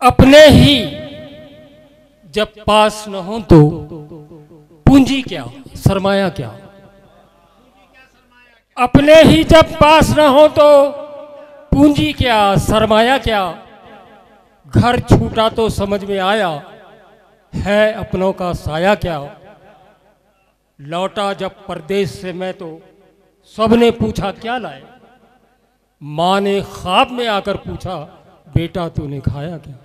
अपने ही जब पास न हो तो पूंजी क्या, सरमाया क्या। अपने ही जब पास न हो तो पूंजी क्या, सरमाया क्या। घर छूटा तो समझ में आया, है अपनों का साया क्या। लौटा जब परदेश से मैं तो सबने पूछा क्या लाए। माँ ने ख्वाब में आकर पूछा, बेटा तूने खाया क्या।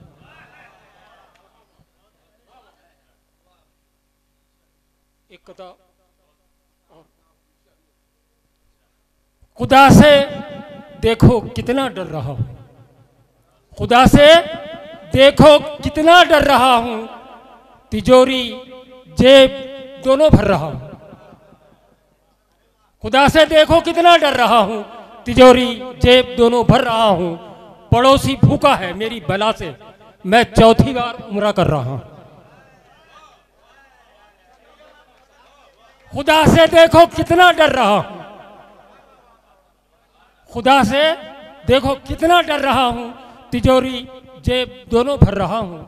एक कथा, खुदा से देखो कितना डर रहा हूं, खुदा से देखो कितना डर रहा हूं। तिजोरी जेब दोनों भर रहा हूं। खुदा से देखो कितना डर रहा हूं, तिजोरी जेब दोनों भर रहा हूं। पड़ोसी भूखा है मेरी बला से, मैं चौथी बार उम्रा कर रहा हूं। खुदा से देखो कितना डर रहा हूं, खुदा से देखो कितना डर रहा हूं। तिजोरी जेब दोनों भर रहा हूं।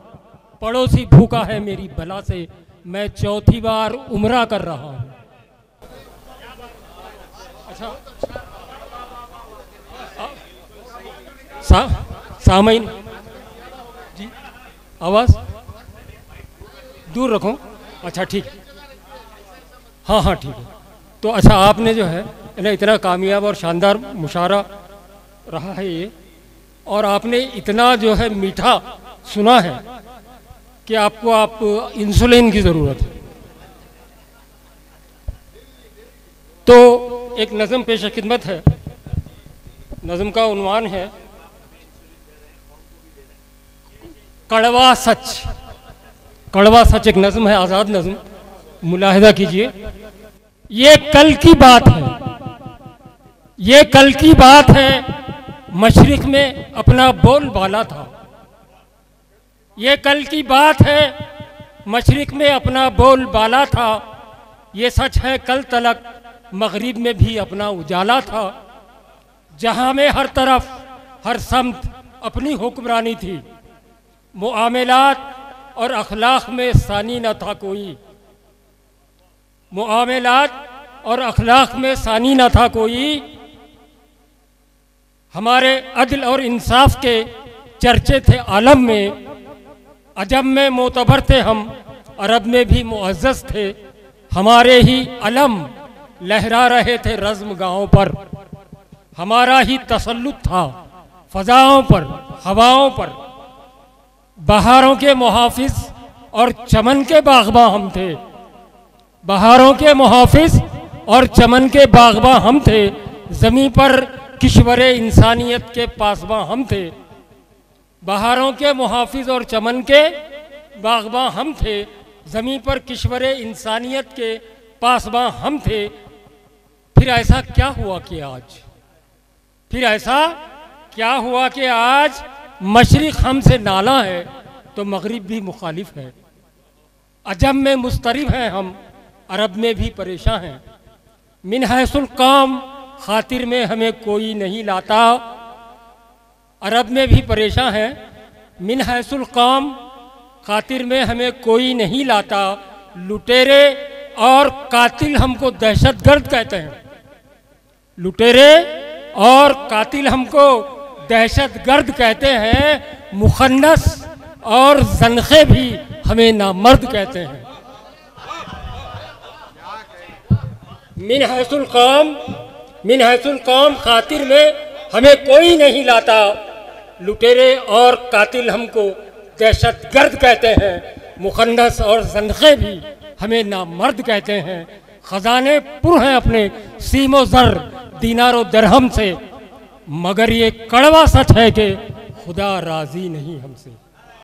पड़ोसी भूखा है मेरी बला से, मैं चौथी बार उम्रा कर रहा हूं। अच्छा, सामईन जी, आवाज दूर रखो। अच्छा ठीक है, हाँ ठीक है। तो अच्छा, आपने जो है ना इतना कामयाब और शानदार मुशायरा रहा है ये, और आपने इतना जो है मीठा सुना है कि आप इंसुलिन की ज़रूरत है। तो एक नज़म पेश खिदमत है। नज़म का उन्वान है कड़वा सच। कड़वा सच एक नज़म है, आज़ाद नज़म, मुलाहिदा कीजिए। ये कल की बात है, ये कल की बात है, मशरिक में अपना बोलबाला था। ये कल की बात है, मशरिक में अपना बोलबाला था। ये सच है कल तलक मगरिब में भी अपना उजाला था। जहां में हर तरफ हर समत अपनी हुक्मरानी थी। मुआमलात और अखलाक में सानी न था कोई। मुआमलात और अखलाक में सानी न था कोई। हमारे अदल और इंसाफ के चर्चे थे आलम में। अजम में मोतबर थे हम, अरब में भी मुअज़्ज़ज़ थे। हमारे ही अलम लहरा रहे थे रज़्म गाहों पर। हमारा ही तसल्लुत था फ़ज़ाओं पर, हवाओं पर। बहारों के मुहाफ़िज़ और चमन के बाग़बां हम थे। बहारों के मुहाफ़िज़ और चमन के बाग़बां हम थे। ज़मीं पर किश्वरे इंसानियत के पासबां हम थे। बहारों के मुहाफ़िज़ और चमन के बाग़बां हम थे। ज़मीं पर किश्वरे इंसानियत के पासबां हम थे। फिर ऐसा क्या हुआ कि आज, फिर ऐसा क्या हुआ कि आज मशरिक़ हमसे नाला है तो मगरिब भी मुखालिफ है। अजम में मुस्तरिब हैं हम, अरब में भी परेशान हैं। मिन हैसुल काम खातिर में हमें कोई नहीं लाता। अरब में भी परेशान हैं। मिन हैसुल काम खातिर में हमें कोई नहीं लाता। लुटेरे और कातिल हमको दहशतगर्द कहते हैं। लुटेरे और कातिल हमको दहशतगर्द कहते हैं। मुखन्नस और ज़नख़े भी हमें नामर्द कहते हैं। मिन हैसुल कौम खातिर में हमें कोई नहीं लाता। लुटेरे और कातिल हमको दहशतगर्द कहते हैं। मुखन्नस और ज़नख़े भी हमें नामर्द कहते हैं। ख़ज़ाने पुर हैं अपने सीमो ज़र दीनारो दरहम से, मगर ये कड़वा सच है कि खुदा राज़ी नहीं हमसे।